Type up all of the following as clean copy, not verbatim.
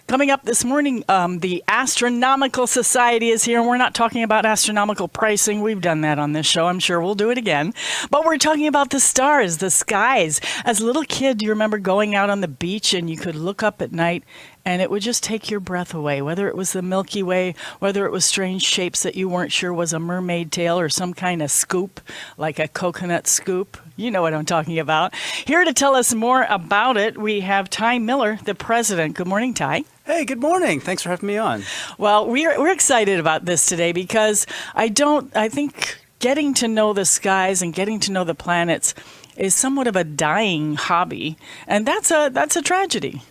Coming up this morning, the Astronomical Society is here. We're not talking about astronomical pricing. We've done that on this show. I'm sure we'll do it again. But we're talking about the stars, the skies. As a little kid, do you remember going out on the beach and you could look up at night and it would just take your breath away, whether it was the Milky Way, whether it was strange shapes that you weren't sure was a mermaid tail or some kind of scoop, like a coconut scoop. You know what I'm talking about. Here to tell us more about it, we have Ty Miller, the president. Good morning, Ty. Hey, good morning. Thanks for having me on. Well, we're excited about this today because I think getting to know the skies and getting to know the planets is somewhat of a dying hobby, and that's a tragedy.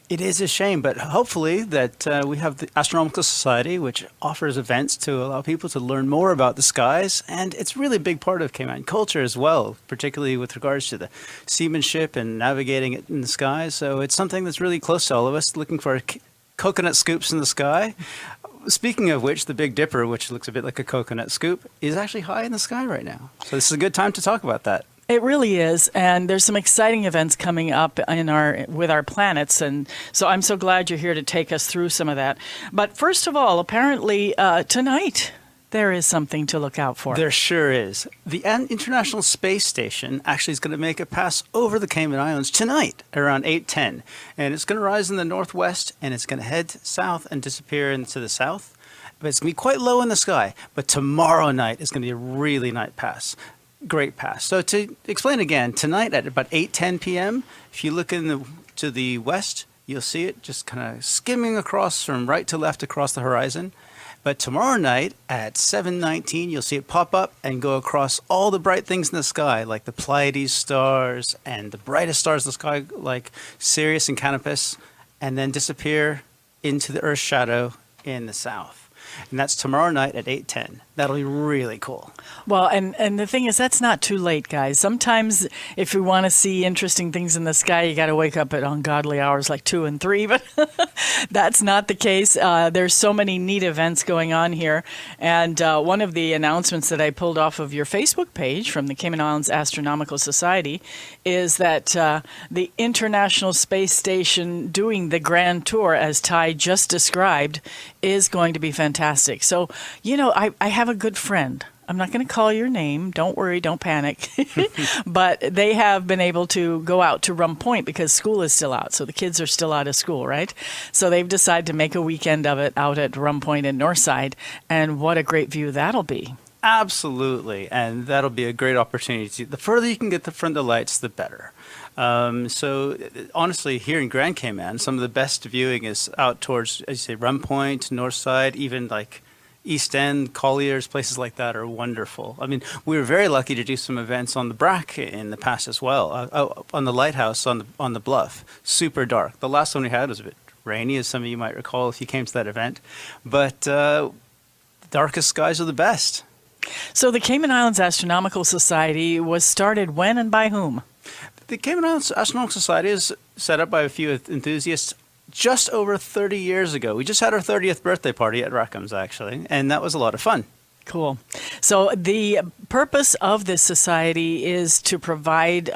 It is a shame, but hopefully that we have the Astronomical Society, which offers events to allow people to learn more about the skies, and it's really a big part of Cayman culture as well, particularly with regards to the seamanship and navigating it in the skies. So it's something that's really close to all of us, looking for coconut scoops in the sky. Speaking of which, the Big Dipper, which looks a bit like a coconut scoop, is actually high in the sky right now. So this is a good time to talk about that. It really is, and there's some exciting events coming up with our planets, and so I'm so glad you're here to take us through some of that. But first of all, apparently tonight there is something to look out for. There sure is. The International Space Station actually is going to make a pass over the Cayman Islands tonight around 8:10, and it's going to rise in the northwest, and it's going to head south and disappear into the south. But it's going to be quite low in the sky. But tomorrow night is going to be a really nice pass. Great pass. So to explain again, tonight at about 8:10 p.m., if you look to the west, you'll see it just kind of skimming across from right to left across the horizon. But tomorrow night at 7:19, you'll see it pop up and go across all the bright things in the sky, like the Pleiades stars and the brightest stars in the sky, like Sirius and Canopus, and then disappear into the Earth's shadow in the south. And that's tomorrow night at 8:10. That'll be really cool. Well, and the thing is, that's not too late, guys. Sometimes if you want to see interesting things in the sky, you got to wake up at ungodly hours like 2 and 3, but that's not the case. There's so many neat events going on here. And one of the announcements that I pulled off of your Facebook page from the Cayman Islands Astronomical Society is that the International Space Station doing the grand tour, as Ty just described, is going to be fantastic. So, you know, I have a good friend. I'm not going to call your name. Don't worry. Don't panic. But they have been able to go out to Rum Point because school is still out. So the kids are still out of school, right? So they've decided to make a weekend of it out at Rum Point in Northside. And what a great view that'll be. Absolutely. And that'll be a great opportunity. The further you can get from the lights, the better. So honestly, here in Grand Cayman, some of the best viewing is out towards, as you say, Rum Point, Northside, even like East End, Colliers, places like that are wonderful. I mean, we were very lucky to do some events on the Brack in the past as well, on the lighthouse on the bluff. Super dark. The last one we had was a bit rainy, as some of you might recall if you came to that event. But the darkest skies are the best. So the Cayman Islands Astronomical Society was started when and by whom? The Cayman Islands Astronomical Society is set up by a few enthusiasts just over 30 years ago. We just had our 30th birthday party at Rackham's, actually, and that was a lot of fun. Cool. So the purpose of this society is to provide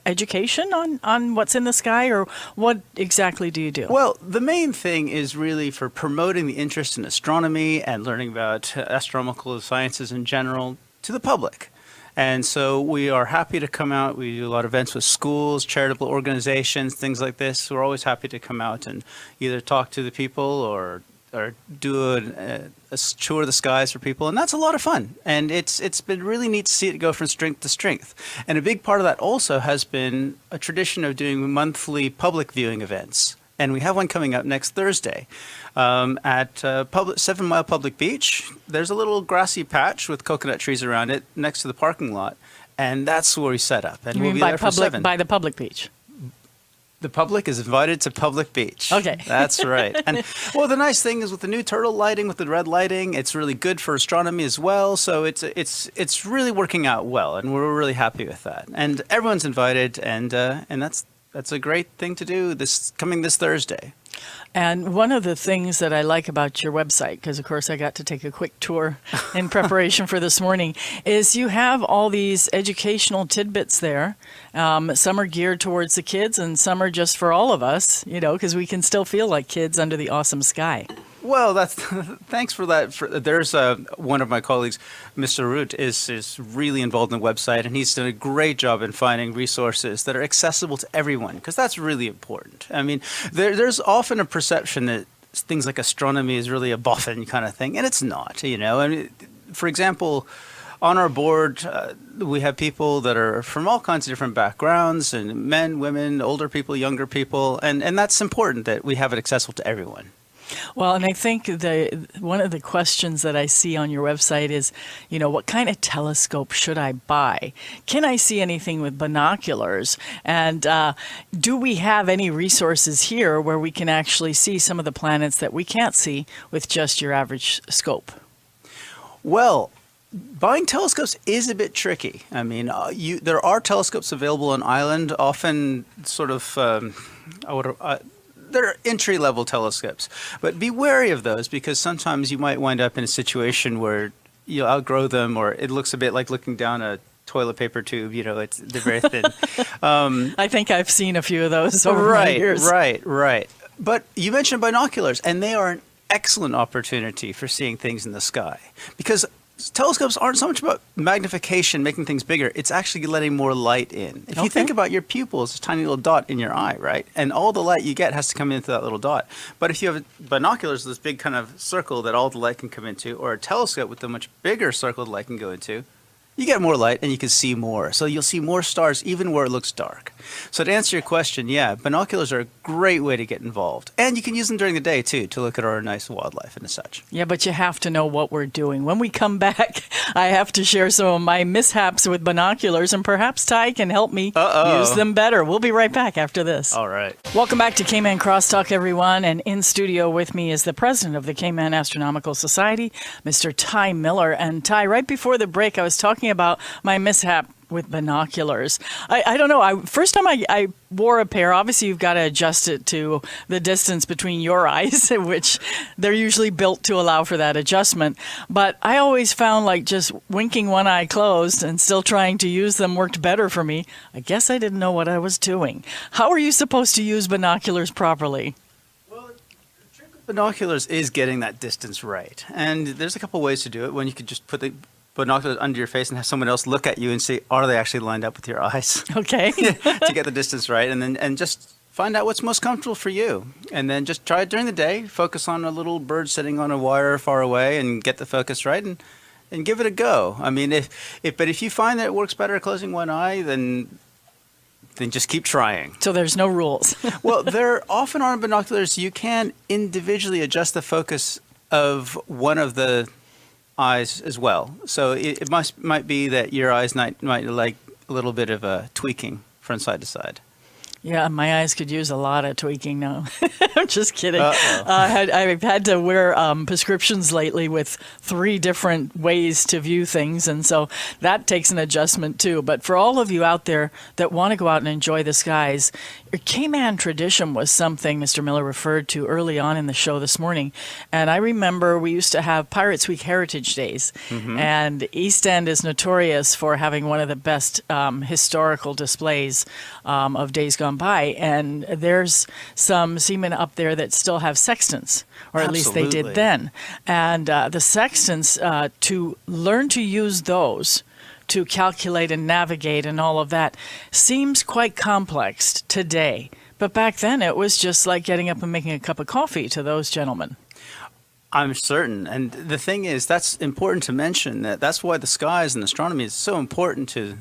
education on what's in the sky, or what exactly do you do? Well, the main thing is really for promoting the interest in astronomy and learning about astronomical sciences in general to the public. And so we are happy to come out. We do a lot of events with schools, charitable organizations, things like this. We're always happy to come out and either talk to the people or do a tour of the skies for people. And that's a lot of fun. And it's been really neat to see it go from strength to strength. And a big part of that also has been a tradition of doing monthly public viewing events. And we have one coming up next Thursday at 7 Mile Public Beach. There's a little grassy patch with coconut trees around it next to the parking lot, and that's where we set up. And You we'll mean be by there for 7. by the public beach? The public is invited to Public Beach. Okay. That's right. And well, the nice thing is with the new turtle lighting, with the red lighting, it's really good for astronomy as well. So it's really working out well, and we're really happy with that. And everyone's invited, and that's that's a great thing to do this Thursday. And one of the things that I like about your website, because of course I got to take a quick tour in preparation for this morning, is you have all these educational tidbits there. Some are geared towards the kids and some are just for all of us, because we can still feel like kids under the awesome sky. Well, thanks for that. There's one of my colleagues, Mr. Root, is really involved in the website, and he's done a great job in finding resources that are accessible to everyone, because that's really important. I mean, there's often a perception that things like astronomy is really a boffin kind of thing, and it's not. I mean, for example, on our board, we have people that are from all kinds of different backgrounds, and men, women, older people, younger people, and that's important that we have it accessible to everyone. Well, and I think one of the questions that I see on your website is, what kind of telescope should I buy? Can I see anything with binoculars? And do we have any resources here where we can actually see some of the planets that we can't see with just your average scope? Well, buying telescopes is a bit tricky. I mean, there are telescopes available on island, often sort of they're entry-level telescopes, but be wary of those because sometimes you might wind up in a situation where you'll outgrow them, or it looks a bit like looking down a toilet paper tube. They're very thin. I think I've seen a few of those over my years. Right. But you mentioned binoculars, and they are an excellent opportunity for seeing things in the sky because telescopes aren't so much about magnification, making things bigger. It's actually letting more light in. If you think about your pupil as a tiny little dot in your eye, right? And all the light you get has to come into that little dot. But if you have binoculars, this big kind of circle that all the light can come into, or a telescope with a much bigger circle the light can go into, you get more light and you can see more. So you'll see more stars even where it looks dark. So to answer your question, yeah, binoculars are a great way to get involved. And you can use them during the day, too, to look at our nice wildlife and such. Yeah, but you have to know what we're doing. When we come back, I have to share some of my mishaps with binoculars, and perhaps Ty can help me use them better. We'll be right back after this. All right. Welcome back to Cayman Crosstalk, everyone. And in studio with me is the president of the Cayman Astronomical Society, Mr. Ty Miller. And Ty, right before the break, I was talking about my mishap with binoculars. I don't know. First time I wore a pair, obviously you've got to adjust it to the distance between your eyes, which they're usually built to allow for that adjustment. But I always found like just winking one eye closed and still trying to use them worked better for me. I guess I didn't know what I was doing. How are you supposed to use binoculars properly? Well, the trick with binoculars is getting that distance right. And there's a couple ways to do it. One, you could just put the binoculars under your face and have someone else look at you and see, are they actually lined up with your eyes? Okay. To get the distance right. And just find out what's most comfortable for you. And then just try it during the day. Focus on a little bird sitting on a wire far away and get the focus right and give it a go. I mean, but if you find that it works better closing one eye, then just keep trying. So there's no rules. Well, there often on binoculars, you can individually adjust the focus of one of the eyes as well. So it might be that your eyes might like a little bit of a tweaking from side to side. Yeah, my eyes could use a lot of tweaking now. I'm just kidding. I've had to wear prescriptions lately with 3 different ways to view things, and so that takes an adjustment too. But for all of you out there that want to go out and enjoy the skies, your Cayman tradition was something Mr. Miller referred to early on in the show this morning. And I remember we used to have Pirates Week Heritage Days, and East End is notorious for having one of the best historical displays of days gone by, and there's some seamen up there that still have sextants, or at least they did then. And the sextants, to learn to use those to calculate and navigate and all of that seems quite complex today. But back then it was just like getting up and making a cup of coffee to those gentlemen. I'm certain. And the thing is, that's important to mention. That's why the skies and astronomy is so important to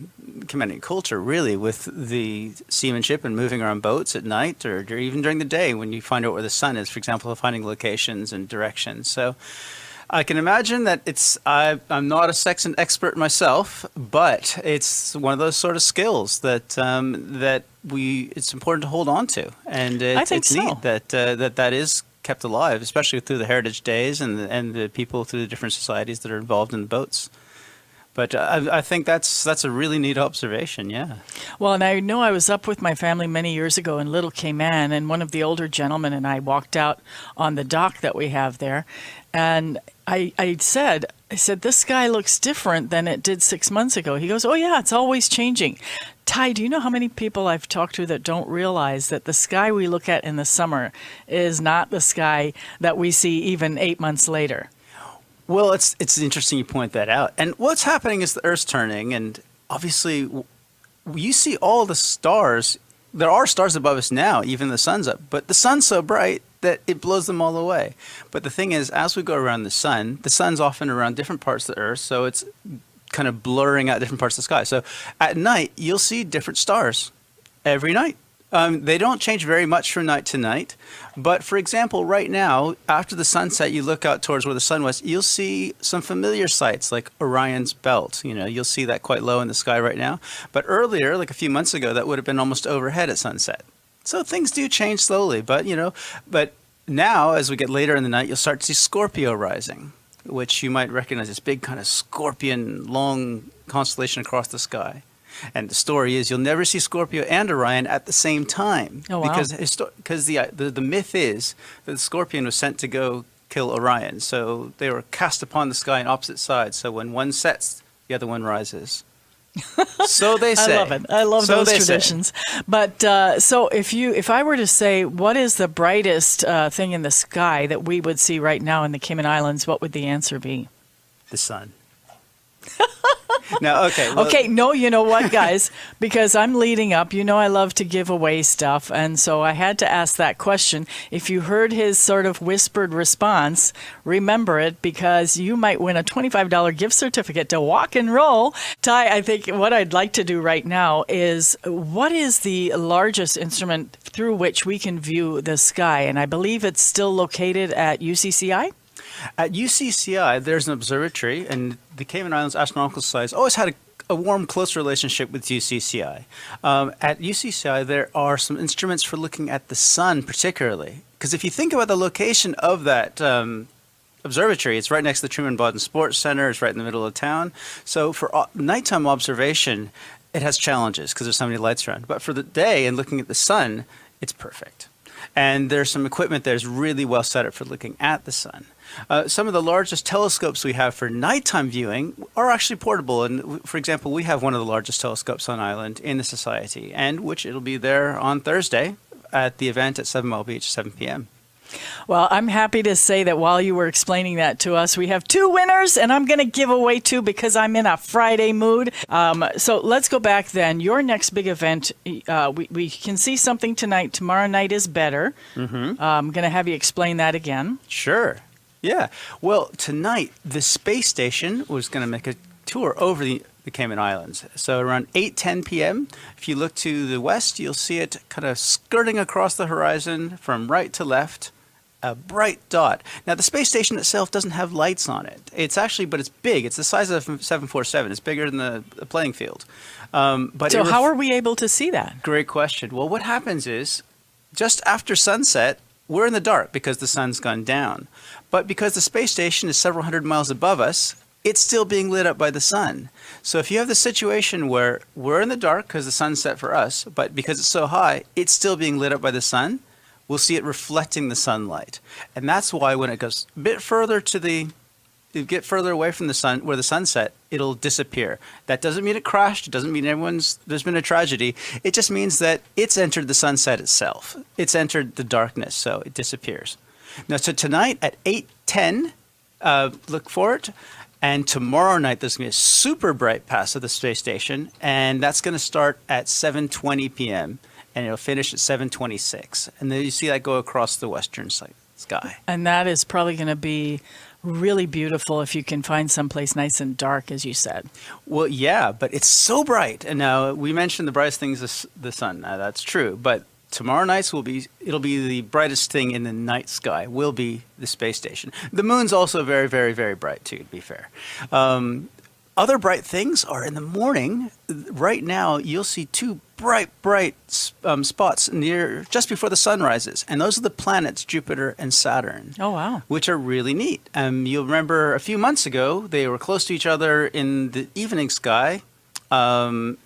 Canadian culture, really, with the seamanship and moving around boats at night or even during the day when you find out where the sun is, for example, finding locations and directions. So I can imagine that I'm not a sextant expert myself, but it's one of those sort of skills that it's important to hold on to. And it's neat that is kept alive, especially through the Heritage Days and the people through the different societies that are involved in the boats. But I think that's a really neat observation, yeah. Well, and I know I was up with my family many years ago in Little Cayman, and one of the older gentlemen and I walked out on the dock that we have there, and I said, this sky looks different than it did 6 months ago. He goes, oh yeah, it's always changing. Ty, do you know how many people I've talked to that don't realize that the sky we look at in the summer is not the sky that we see even 8 months later? Well, it's interesting you point that out. And what's happening is the Earth's turning, and obviously you see all the stars. There are stars above us now, even the sun's up, but the sun's so bright that it blows them all away. But the thing is, as we go around the sun's often around different parts of the Earth, so it's kind of blurring out different parts of the sky. So at night, you'll see different stars every night. They don't change very much from night to night. But for example, right now, after the sunset, you look out towards where the sun was, you'll see some familiar sights like Orion's belt. You know, you'll see that quite low in the sky right now. But earlier, like a few months ago, that would have been almost overhead at sunset. So things do change slowly. But now, as we get later in the night, you'll start to see Scorpio rising, which you might recognize this big kind of scorpion, long constellation across the sky. And the story is you'll never see Scorpio and Orion at the same time. Oh, wow. Because the myth is that the Scorpion was sent to go kill Orion. So they were cast upon the sky on opposite sides. So when one sets, the other one rises. So they say. I love it. I love those traditions. But so if I were to say what is the brightest thing in the sky that we would see right now in the Cayman Islands, what would the answer be? The sun. No, okay. Well, okay, no, you know what, guys? Because I'm leading up, I love to give away stuff, and so I had to ask that question. If you heard his sort of whispered response, remember it, because you might win a $25 gift certificate to Walk and Roll. Ty, I think what I'd like to do right now is, what is the largest instrument through which we can view the sky? And I believe it's still located at UCCI? At UCCI, there's an observatory, and the Cayman Islands Astronomical Society has always had a warm, close relationship with UCCI. At UCCI, there are some instruments for looking at the sun particularly. Because if you think about the location of that observatory, it's right next to the Truman Bodden Sports Center. It's right in the middle of town. So for nighttime observation, it has challenges because there's so many lights around. But for the day and looking at the sun, it's perfect. And there's some equipment that's really well set up for looking at the sun. Some of the largest telescopes we have for nighttime viewing are actually portable. And for example, we have one of the largest telescopes on island in the society, and which it'll be there on Thursday at the event at 7 Mile Beach, 7 p.m. Well, I'm happy to say that while you were explaining that to us, we have 2 winners, and I'm going to give away 2 because I'm in a Friday mood. So let's go back then. Your next big event, we can see something tonight. Tomorrow night is better. Mm-hmm. I'm going to have you explain that again. Sure. Yeah. Well, tonight, the space station was going to make a tour over the Cayman Islands. So around 8:10 p.m., if you look to the west, you'll see it kind of skirting across the horizon from right to left, a bright dot. Now, the space station itself doesn't have lights on it. But it's big. It's the size of a 747. It's bigger than the playing field. So how are we able to see that? Great question. Well, what happens is, just after sunset, we're in the dark because the sun's gone down. But because the space station is several hundred miles above us, it's still being lit up by the sun. So if you have the situation where we're in the dark because the sun's set for us, but because it's so high, it's still being lit up by the sun, we'll see it reflecting the sunlight. And that's why when it goes a bit further you get further away from the sun, where the sun's set, it'll disappear. That doesn't mean it crashed. It doesn't mean there's been a tragedy. It just means that it's entered the sunset itself. It's entered the darkness, so it disappears. Now, so tonight at 8:10, look for it. And tomorrow night, there's going to be a super bright pass of the space station, and that's going to start at 7:20 p.m., and it'll finish at 7:26. And then you see that go across the western sky. And that is probably going to be really beautiful if you can find someplace nice and dark, as you said. Well, yeah, but it's so bright. And now we mentioned the brightest thing is the sun. Now, that's true. But tomorrow night it'll be the brightest thing in the night sky, will be the space station. The moon's also very, very, very bright, too, to be fair. Other bright things are in the morning. Right now, you'll see two bright spots near just before the sun rises, and those are the planets Jupiter and Saturn. Oh, wow. Which are really neat. You'll remember a few months ago they were close to each other in the evening sky. Some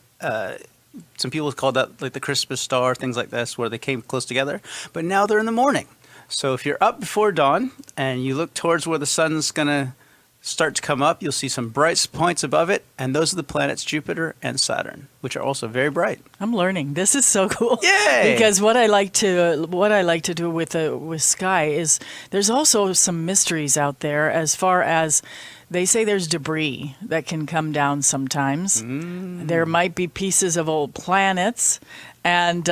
people call that like the Christmas star, things like this, where they came close together. But now they're in the morning. So if you're up before dawn and you look towards where the sun's going to start to come up, you'll see some bright points above it, and those are the planets Jupiter and Saturn, which are also very bright. I'm learning. This is so cool. Yay! Because what I like to do with sky is there's also some mysteries out there as far as they say there's debris that can come down sometimes. There might be pieces of old planets, and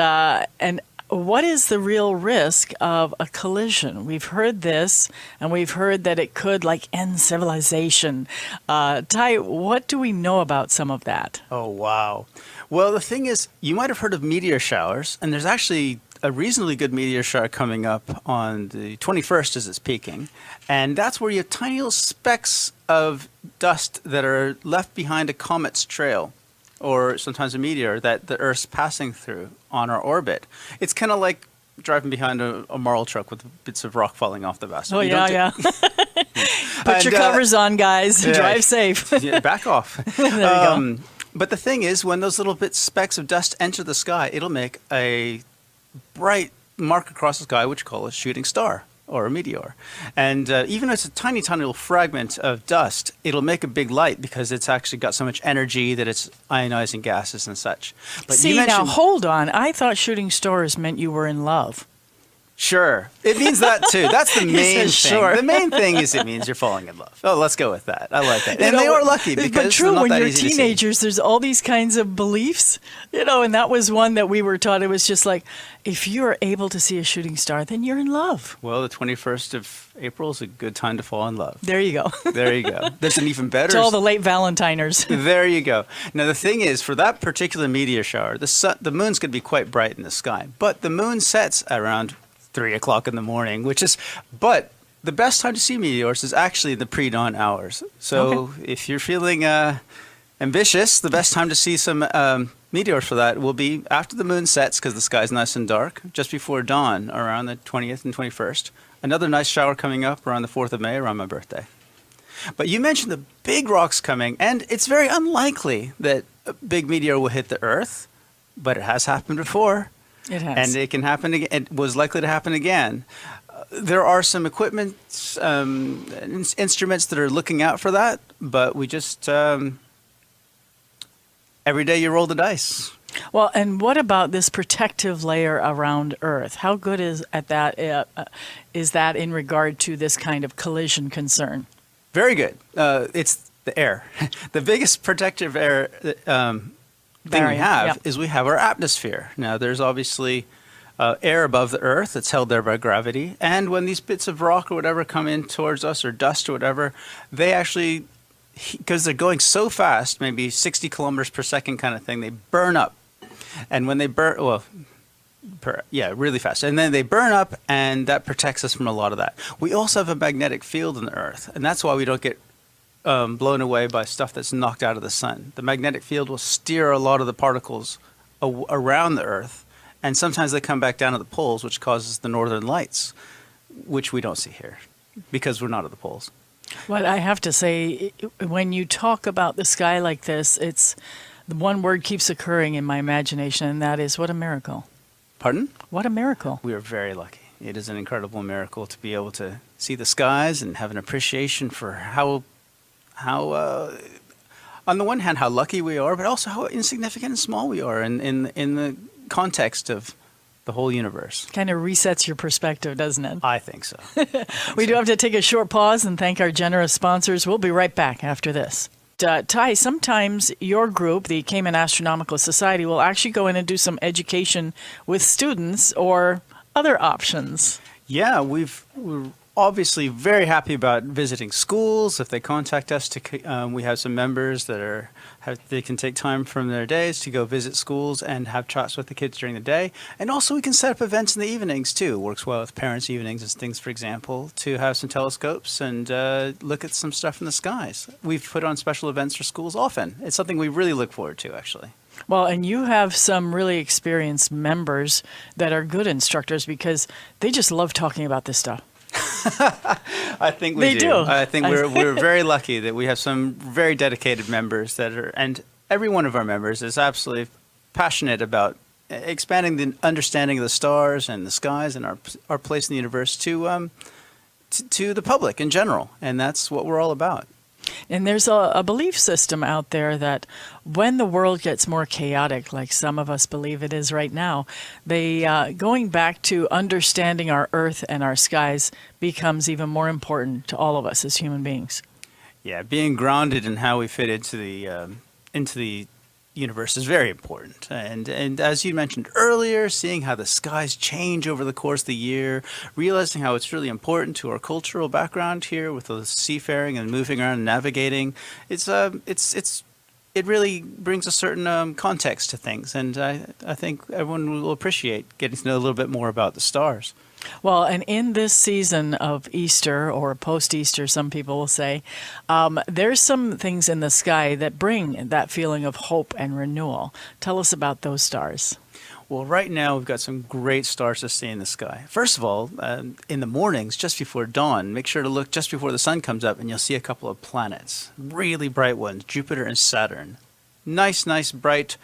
what is the real risk of a collision? We've heard this, and we've heard that it could end civilization. Ty, what do we know about some of that? Oh, wow. Well, the thing is, you might have heard of meteor showers, and there's actually a reasonably good meteor shower coming up on the 21st as it's peaking. And that's where you have tiny little specks of dust that are left behind a comet's trail, or sometimes a meteor that the Earth's passing through on our orbit. It's kind of like driving behind a marl truck with bits of rock falling off the vessel. Oh, yeah. Put your covers on, guys. Yeah, Drive safe. Yeah, back off. There you go. But the thing is, when those little specks of dust enter the sky, it'll make a bright mark across the sky, which we call a shooting star or a meteor. And even if it's a tiny little fragment of dust, it'll make a big light because it's actually got so much energy that it's ionizing gases and such. But See, now hold on. I thought shooting stars meant you were in love. Sure. It means that too. That's the main thing. Sure. The main thing is it means you're falling in love. Oh, let's go with that. I like that. And they are lucky because but true, they're not when that you're easy to see. teenagers, there's all these kinds of beliefs, and that was one that we were taught. It was just like, if you're able to see a shooting star, then you're in love. Well, the 21st of April is a good time to fall in love. There you go. There you go. There's an even better... To all the late Valentiners. There you go. Now, the thing is, for that particular meteor shower, the moon's going to be quite bright in the sky, but the moon sets around 3 o'clock in the morning, but the best time to see meteors is actually the pre-dawn hours. So if you're feeling ambitious, the best time to see some meteors for that will be after the moon sets, because the sky's nice and dark, just before dawn, around the 20th and 21st. Another nice shower coming up around the 4th of May, around my birthday. But you mentioned the big rocks coming, and it's very unlikely that a big meteor will hit the Earth, but it has happened before. It has. And it can happen again. It was likely to happen again. There are some equipment, instruments that are looking out for that, but we just, every day you roll the dice. Well, and what about this protective layer around Earth? How good is that in regard to this kind of collision concern? Very good. It's the air. The biggest protective air thing we have is we have our atmosphere. Now, there's obviously air above the Earth that's held there by gravity. And when these bits of rock or whatever come in towards us, or dust or whatever, they actually, because they're going so fast, maybe 60 kilometers per second kind of thing, they burn up. And when they burn, really fast. And then they burn up, and that protects us from a lot of that. We also have a magnetic field in the Earth, and that's why we don't get blown away by stuff that's knocked out of the sun. The magnetic field will steer a lot of the particles around the Earth, and sometimes they come back down to the poles, which causes the northern lights, which we don't see here because we're not at the poles. Well, I have to say, when you talk about the sky like this, it's the one word keeps occurring in my imagination, and that is, what a miracle. Pardon? What a miracle. We are very lucky. It is an incredible miracle to be able to see the skies and have an appreciation for how on the one hand, how lucky we are, but also how insignificant and small we are in the context of the whole universe. Kind of resets your perspective, doesn't it? I think so. We do have to take a short pause and thank our generous sponsors. We'll be right back after this. Ty, sometimes your group, the Cayman Astronomical Society, will actually go in and do some education with students or other options. Yeah, we're obviously very happy about visiting schools. If they contact us, we have some members that they can take time from their days to go visit schools and have chats with the kids during the day. And also we can set up events in the evenings too. Works well with parents' evenings and things, for example, to have some telescopes and look at some stuff in the skies. We've put on special events for schools often. It's something we really look forward to, actually. Well, and you have some really experienced members that are good instructors because they just love talking about this stuff. I think we They do. I think we're very lucky that we have some very dedicated members and every one of our members is absolutely passionate about expanding the understanding of the stars and the skies and our place in the universe to the public in general, and that's what we're all about. And there's a belief system out there that when the world gets more chaotic, like some of us believe it is right now, going back to understanding our Earth and our skies becomes even more important to all of us as human beings. Yeah, being grounded in how we fit into the universe is very important. And as you mentioned earlier, seeing how the skies change over the course of the year, realizing how it's really important to our cultural background here with the seafaring and moving around and navigating, it really brings a certain context to things. And I think everyone will appreciate getting to know a little bit more about the stars. Well, and in this season of Easter, or post-Easter, some people will say, there's some things in the sky that bring that feeling of hope and renewal. Tell us about those stars. Well, right now we've got some great stars to see in the sky. First of all, in the mornings, just before dawn, make sure to look just before the sun comes up and you'll see a couple of planets, really bright ones, Jupiter and Saturn. Nice, bright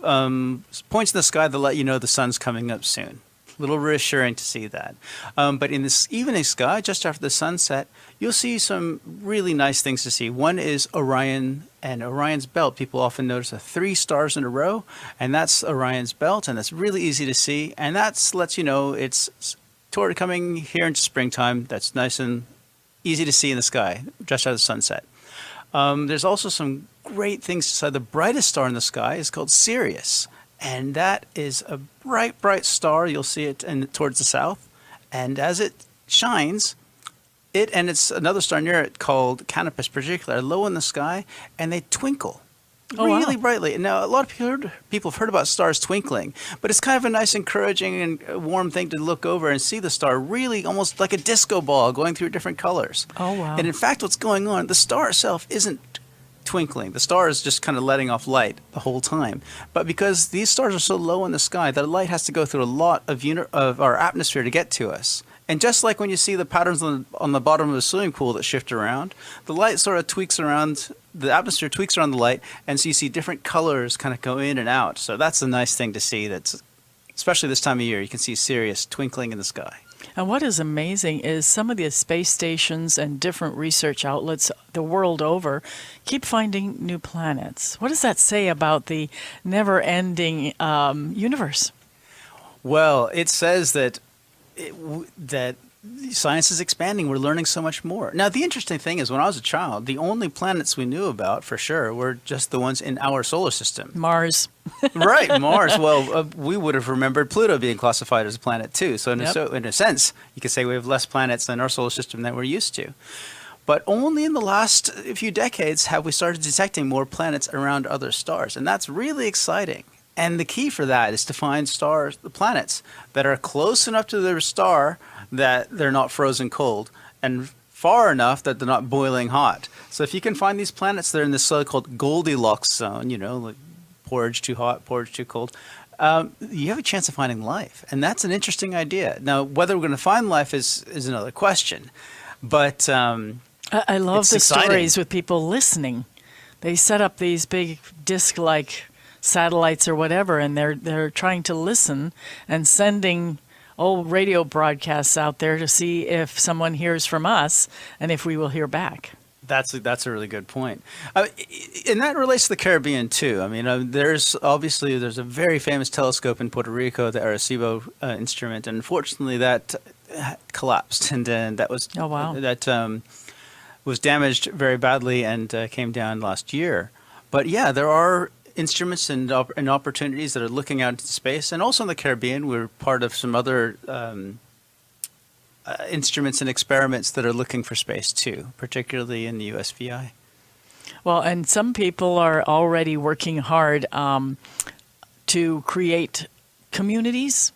points in the sky that let you know the sun's coming up soon. A little reassuring to see that. But in this evening sky, just after the sunset, you'll see some really nice things to see. One is Orion and Orion's belt. People often notice 3 stars in a row, and that's Orion's belt, and that's really easy to see. And that lets you know it's toward coming here into springtime. That's nice and easy to see in the sky, just after the sunset. There's also some great things to see. The brightest star in the sky is called Sirius. And that is a bright star. You'll see it towards the south. And as it shines, it's another star near it called Canopus Particular, low in the sky, and they twinkle really brightly. Now, a lot of people have heard about stars twinkling, but it's kind of a nice, encouraging, and warm thing to look over and see the star really almost like a disco ball going through different colors. Oh, wow. And in fact, what's going on, the star itself isn't twinkling. The star is just kind of letting off light the whole time. But because these stars are so low in the sky, the light has to go through a lot of our atmosphere to get to us. And just like when you see the patterns on the bottom of a swimming pool that shift around, the light sort of tweaks around, the atmosphere tweaks around the light, and so you see different colors kind of go in and out. So that's a nice thing to see. That's especially this time of year, you can see Sirius twinkling in the sky. And what is amazing is some of the space stations and different research outlets the world over keep finding new planets. What does that say about the never-ending universe? Well, it says that science is expanding. We're learning so much more. Now, the interesting thing is when I was a child, the only planets we knew about for sure were just the ones in our solar system. Mars. Right, Mars. Well, we would have remembered Pluto being classified as a planet too. So in a sense, you could say we have less planets in our solar system than we're used to. But only in the last few decades have we started detecting more planets around other stars. And that's really exciting. And the key for that is to find the planets that are close enough to their star that they're not frozen cold, and far enough that they're not boiling hot. So if you can find these planets that are in this so-called Goldilocks zone, like porridge too hot, porridge too cold, you have a chance of finding life. And that's an interesting idea. Now, whether we're going to find life is another question. But I love the exciting stories with people listening. They set up these big disc-like satellites or whatever, and they're trying to listen and sending old radio broadcasts out there to see if someone hears from us and if we will hear back. That's a really good point. And that relates to the Caribbean too. I mean, there's a very famous telescope in Puerto Rico, the Arecibo instrument, and unfortunately that collapsed, and that was was damaged very badly and came down last year. But yeah, there are instruments and opportunities that are looking out into space, and also in the Caribbean, we're part of some other instruments and experiments that are looking for space too, particularly in the USVI. Well, and some people are already working hard to create communities,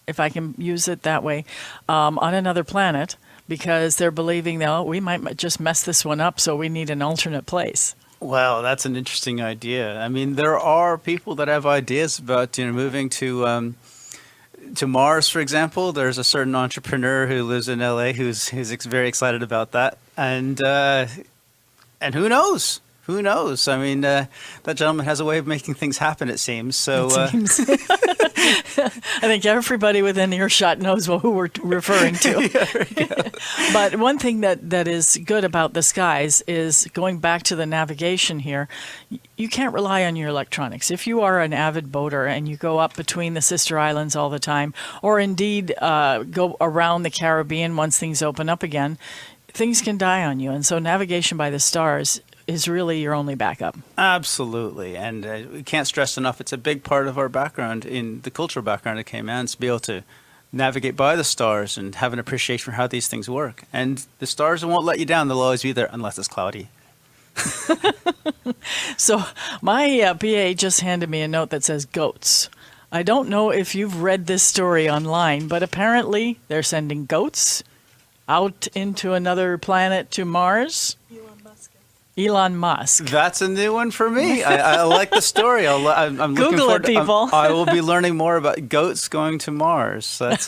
if I can use it that way, on another planet, because they're believing that we might just mess this one up, so we need an alternate place. Well, that's an interesting idea. I mean, there are people that have ideas about moving to Mars, for example. There's a certain entrepreneur who lives in LA who's very excited about that, and who knows? Who knows? I mean, that gentleman has a way of making things happen, it seems. So, It seems. I think everybody within earshot knows who we're referring to. But one thing that is good about the skies is, going back to the navigation here, you can't rely on your electronics. If you are an avid boater and you go up between the sister islands all the time, or indeed go around the Caribbean once things open up again, things can die on you. And so navigation by the stars is really your only backup. Absolutely. And we can't stress enough, it's a big part of our background, in the cultural background of Cayman, to be able to navigate by the stars and have an appreciation for how these things work. And the stars won't let you down. They'll always be there unless it's cloudy. So my PA just handed me a note that says goats. I don't know if you've read this story online, but apparently they're sending goats out into another planet, to Mars. Elon Musk. That's a new one for me. I like the story. I'm looking Google forward it, people. I will be learning more about goats going to Mars. That's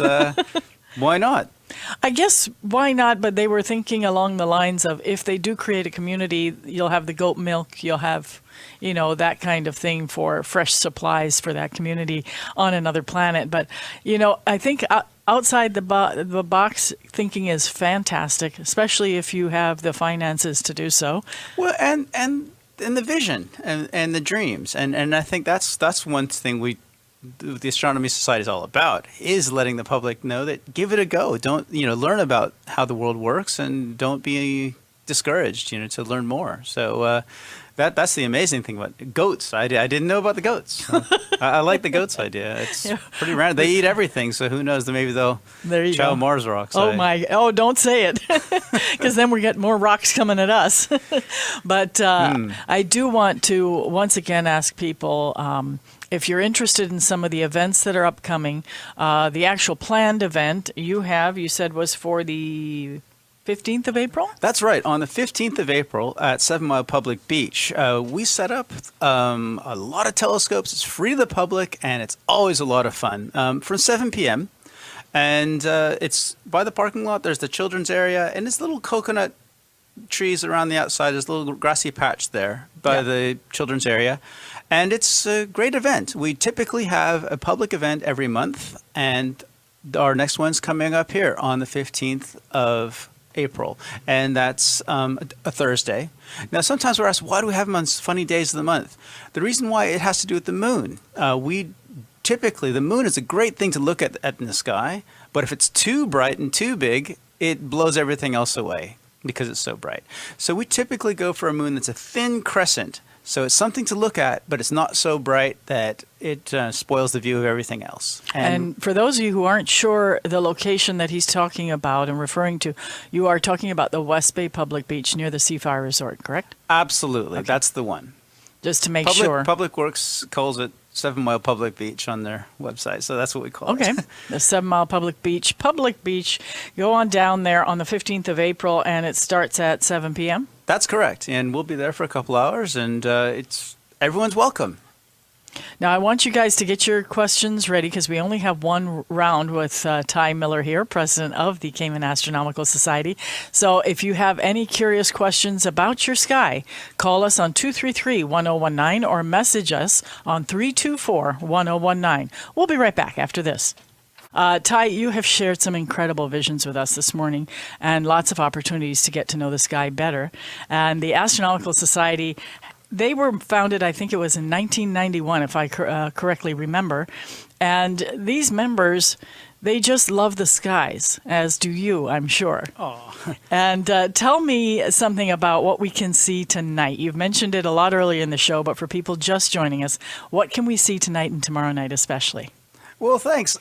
why not? I guess why not, but they were thinking along the lines of, if they do create a community, you'll have the goat milk, you'll have, that kind of thing for fresh supplies for that community on another planet. But, I think outside the box thinking is fantastic, especially if you have the finances to do so. Well, and the vision and the dreams. And I think that's one thing the Astronomy Society is all about, is letting the public know that give it a go. Don't, learn about how the world works, and don't be discouraged, to learn more. So that's the amazing thing about goats. I didn't know about the goats. So I like the goats idea. It's pretty random. They eat everything, so who knows? Maybe they'll chow Mars rocks. Oh, don't say it, because then we get more rocks coming at us. But I do want to once again ask people, if you're interested in some of the events that are upcoming, the actual planned event you said was for the 15th of April? That's right. On the 15th of April at 7 Mile Public Beach, we set up a lot of telescopes. It's free to the public, and it's always a lot of fun. From 7 p.m. And it's by the parking lot. There's the children's area, and there's little coconut trees around the outside. There's a little grassy patch there by the children's area. And it's a great event. We typically have a public event every month, and our next one's coming up here on the 15th of April, and that's a Thursday. Now, sometimes we're asked, why do we have them on funny days of the month? The reason why, it has to do with the moon. The moon is a great thing to look at in the sky, but if it's too bright and too big, it blows everything else away because it's so bright. So we typically go for a moon that's a thin crescent. So it's something to look at, but it's not so bright that it spoils the view of everything else. And for those of you who aren't sure the location that he's talking about and referring to, you are talking about the West Bay Public Beach near the Seafire Resort, correct? Absolutely. Okay. That's the one. Just to make sure. Public Works calls it 7 Mile Public Beach on their website, so that's what we call it. Okay, the 7 Mile Public Beach. Go on down there on the 15th of April, and it starts at 7 p.m.? That's correct, and we'll be there for a couple hours, and everyone's welcome. Now, I want you guys to get your questions ready, because we only have one round with Ty Miller here, president of the Cayman Astronomical Society. So if you have any curious questions about your sky, call us on 233-1019 or message us on 324-1019. We'll be right back after this. Ty, you have shared some incredible visions with us this morning, and lots of opportunities to get to know the sky better. And the Astronomical Society, they were founded, I think it was in 1991, if I correctly remember. And these members, they just love the skies, as do you, I'm sure. Oh. And tell me something about what we can see tonight. You've mentioned it a lot earlier in the show, but for people just joining us, what can we see tonight and tomorrow night especially? Well, thanks.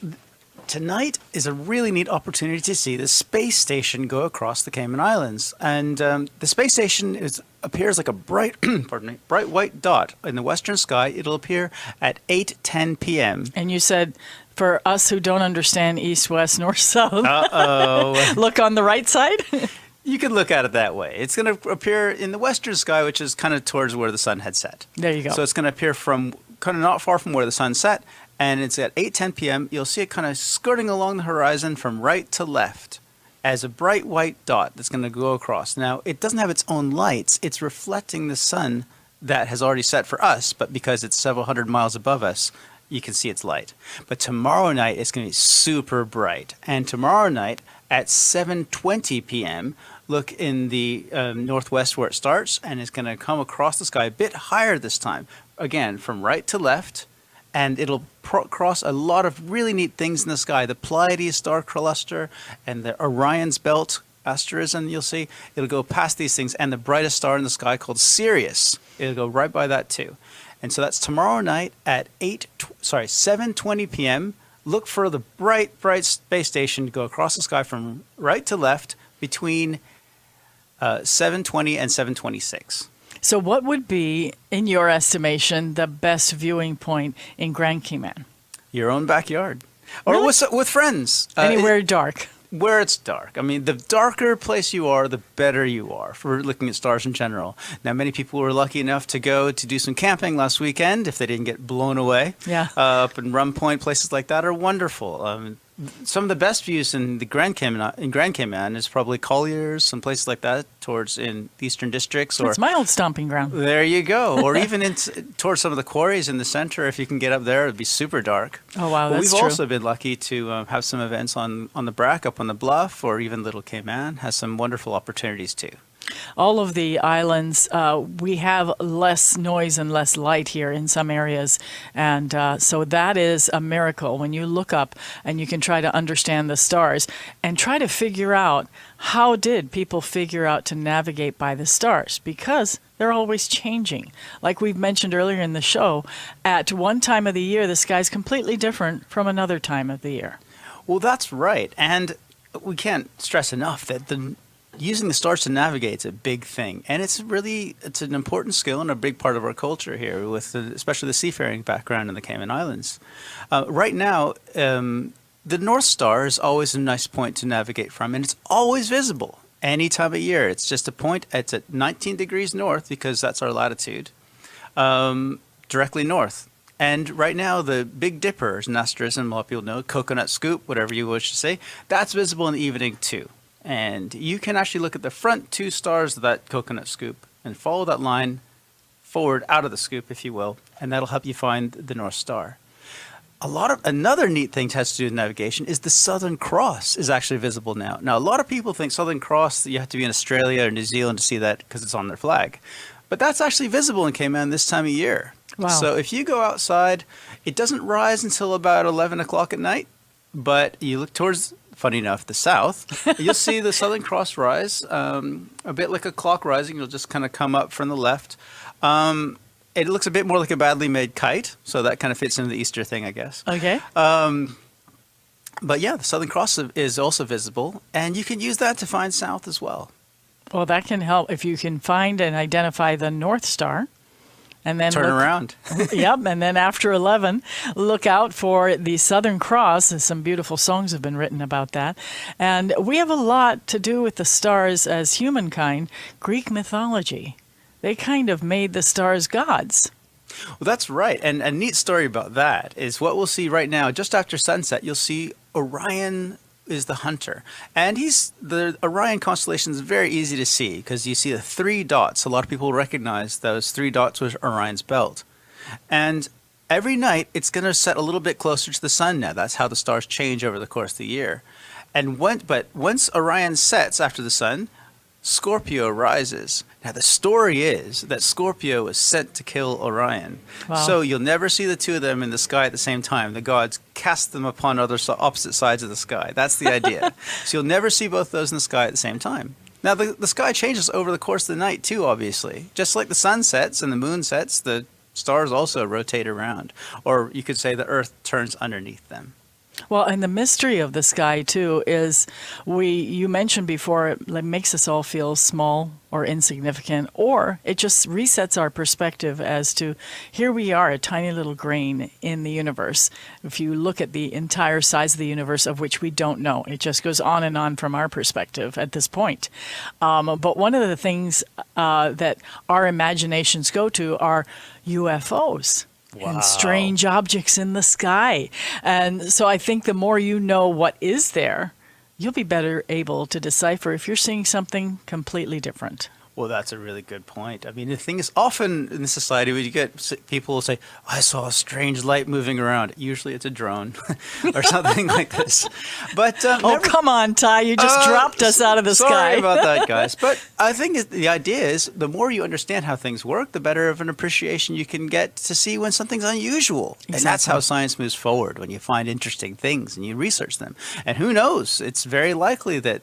tonight is a really neat opportunity to see the space station go across the Cayman Islands. And the space station appears like a bright, bright white dot in the western sky. It'll appear at 8:10 p.m. And you said, for us who don't understand east, west, north, south, look on the right side? You could look at it that way. It's going to appear in the western sky, which is kind of towards where the sun had set. There you go. So it's going to appear from kind of not far from where the sun set. And it's at 8:10 p.m. You'll see it kind of skirting along the horizon from right to left as a bright white dot that's going to go across. Now, it doesn't have its own lights. It's reflecting the sun that has already set for us, but because it's several hundred miles above us, you can see its light. But tomorrow night, it's going to be super bright. And tomorrow night at 7:20 p.m., look in the northwest where it starts, and it's going to come across the sky a bit higher this time. Again, from right to left. And it'll cross a lot of really neat things in the sky. The Pleiades star cluster and the Orion's belt asterism, you'll see. It'll go past these things. And the brightest star in the sky called Sirius. It'll go right by that too. And so that's tomorrow night at 7:20 p.m. Look for the bright space station to go across the sky from right to left between 7:20 and 7:26. So what would be, in your estimation, the best viewing point in Grand Cayman? Your own backyard. Or Really? with friends. Anywhere dark. Where it's dark. I mean, the darker place you are, the better you are for looking at stars in general. Now, many people were lucky enough to go to do some camping last weekend if they didn't get blown away. Yeah. Up in Rum Point, places like that are wonderful. Some of the best views in the Grand Cayman is probably Colliers, some places like that, towards in the eastern districts. Or It's my old stomping ground. there you go. Or even towards some of the quarries in the center. If you can get up there, it'd be super dark. Oh, wow, But that's we've true. also been lucky to have some events on the Brac, up on the Bluff, or even Little Cayman has some wonderful opportunities too. All of the islands, we have less noise and less light here in some areas. And so that is a miracle when you look up and you can try to understand the stars and try to figure out how did people figure out to navigate by the stars, because they're always changing. Like we've mentioned earlier in the show, at one time of the year, the sky's completely different from another time of the year. Well, that's right. And we can't stress enough that using the stars to navigate is a big thing. And it's an important skill and a big part of our culture here, with especially the seafaring background in the Cayman Islands. Right now, the North Star is always a nice point to navigate from, and it's always visible any time of year. It's just a point. It's at 19 degrees north, because that's our latitude, directly north. And right now, the Big Dipper is an asterism, a lot of people know, coconut scoop, whatever you wish to say. That's visible in the evening too. And you can actually look at the front two stars of that coconut scoop and follow that line forward out of the scoop, if you will, and that'll help you find the North Star. Another neat thing that has to do with navigation is the Southern Cross is actually visible now. Now, a lot of people think Southern Cross, that you have to be in Australia or New Zealand to see that because it's on their flag. But that's actually visible in Cayman this time of year. Wow. So if you go outside, it doesn't rise until about 11 o'clock at night, but you look towards, funny enough, the south, you'll see the Southern Cross rise, a bit like a clock rising. You'll just kind of come up from the left. It looks a bit more like a badly made kite, so that kind of fits into the Easter thing, I guess. Okay. But yeah, the Southern Cross is also visible, and you can use that to find south as well. Well, that can help if you can find and identify the North Star. And then Turn around. Yep, and then after 11, look out for the Southern Cross. Some beautiful songs have been written about that. And we have a lot to do with the stars as humankind. Greek mythology, they kind of made the stars gods. Well, that's right. And a neat story about that is what we'll see right now. Just after sunset, you'll see Orion is the hunter. And the Orion Constellation is very easy to see because you see the 3 dots. A lot of people recognize those 3 dots was Orion's belt. And every night, it's going to set a little bit closer to the sun now. That's how the stars change over the course of the year. But once Orion sets after the sun, Scorpio rises. Now, the story is that Scorpio was sent to kill Orion. Wow. So you'll never see the two of them in the sky at the same time. The gods cast them upon opposite sides of the sky. That's the idea. So you'll never see both those in the sky at the same time. Now, the sky changes over the course of the night, too, obviously. Just like the sun sets and the moon sets, the stars also rotate around. Or you could say the Earth turns underneath them. Well, and the mystery of the sky too is you mentioned before, it makes us all feel small or insignificant, or it just resets our perspective as to here we are, a tiny little grain in the universe. If you look at the entire size of the universe, of which we don't know, it just goes on and on from our perspective at this point. But one of the things that our imaginations go to are UFOs. Wow. And strange objects in the sky. And so I think the more you know what is there, you'll be better able to decipher if you're seeing something completely different. Well, that's a really good point. I mean, the thing is, often in the society, when you get people will say, I saw a strange light moving around. Usually it's a drone or something like this. But come on, Ty, you just dropped us out of the sky. Sorry about that, guys. But I think the idea is the more you understand how things work, the better of an appreciation you can get to see when something's unusual. Exactly. And that's how science moves forward, when you find interesting things and you research them. And who knows, it's very likely that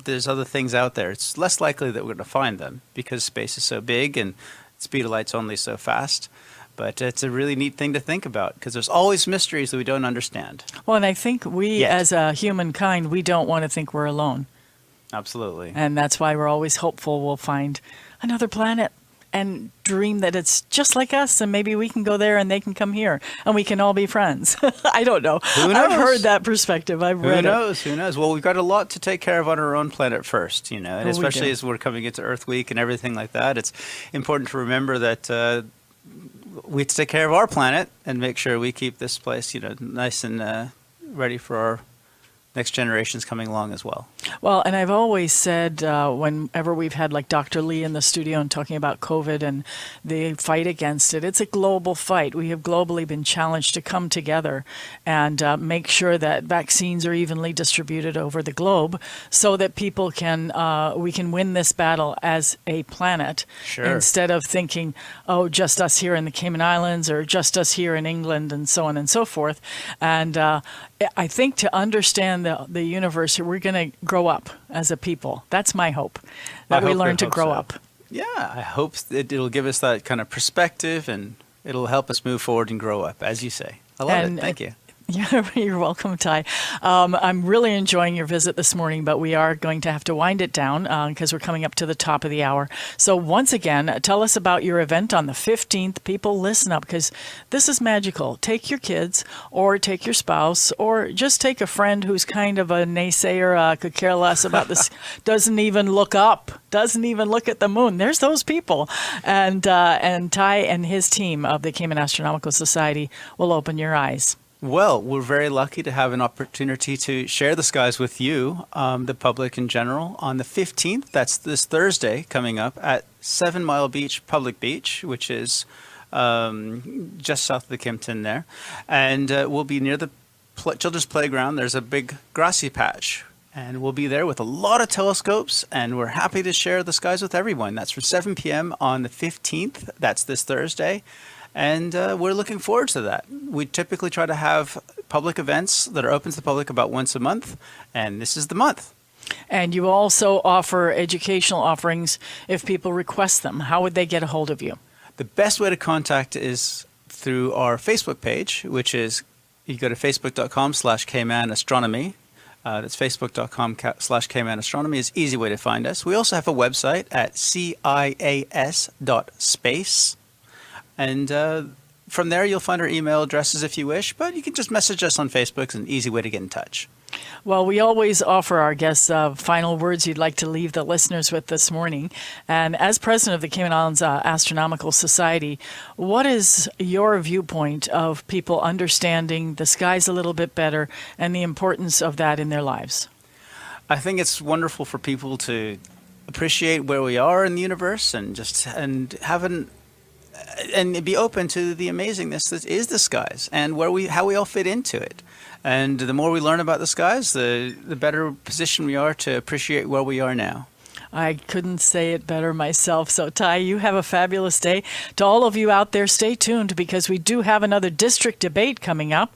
there's other things out there. It's less likely that we're going to find them because space is so big and the speed of light's only so fast. But it's a really neat thing to think about because there's always mysteries that we don't understand. Well, and I think as a humankind, we don't want to think we're alone. Absolutely. And that's why we're always hopeful we'll find another planet and dream that it's just like us, and maybe we can go there and they can come here and we can all be friends. I don't know. Who knows? I've heard that perspective. I've read it. Who knows? Well, we've got a lot to take care of on our own planet first, and especially as we're coming into Earth Week and everything like that, it's important to remember that we have to take care of our planet and make sure we keep this place, nice and ready for our next generations coming along as well. Well, and I've always said whenever we've had like Dr. Lee in the studio and talking about COVID and the fight against it, it's a global fight. We have globally been challenged to come together and make sure that vaccines are evenly distributed over the globe so that people we can win this battle as a planet. Sure. Instead of thinking, oh, just us here in the Cayman Islands or just us here in England and so on and so forth. And I think to understand the universe, we're going to grow up as a people. That's my hope, that we learn to grow up. Yeah, I hope it'll give us that kind of perspective and it'll help us move forward and grow up, as you say. I love it. Thank you. Yeah, you're welcome, Ty. I'm really enjoying your visit this morning, but we are going to have to wind it down because we're coming up to the top of the hour. So once again, tell us about your event on the 15th. People, listen up because this is magical. Take your kids or take your spouse or just take a friend who's kind of a naysayer, could care less about this, doesn't even look up, doesn't even look at the moon. There's those people. And Ty and his team of the Cayman Astronomical Society will open your eyes. Well, we're very lucky to have an opportunity to share the skies with you, the public in general, on the 15th. That's this Thursday coming up at 7 Mile Beach Public Beach, which is just south of the Kimpton there. And we'll be near the children's playground. There's a big grassy patch. And we'll be there with a lot of telescopes, and we're happy to share the skies with everyone. That's from 7 p.m. on the 15th. That's this Thursday. And we're looking forward to that. We typically try to have public events that are open to the public about once a month, and this is the month. And you also offer educational offerings if people request them. How would they get a hold of you? The best way to contact is through our Facebook page, which is you go to facebook.com/Cayman Astronomy. That's facebook.com/Cayman Astronomy is an easy way to find us. We also have a website at CIAS.space. And from there, you'll find our email addresses if you wish, but you can just message us on Facebook. It's an easy way to get in touch. Well, we always offer our guests final words you'd like to leave the listeners with this morning. And as president of the Cayman Islands Astronomical Society, what is your viewpoint of people understanding the skies a little bit better and the importance of that in their lives? I think it's wonderful for people to appreciate where we are in the universe and be open to the amazingness that is the skies and how we all fit into it. And the more we learn about the skies, the better position we are to appreciate where we are now. I couldn't say it better myself. So, Ty, you have a fabulous day. To all of you out there, stay tuned because we do have another district debate coming up.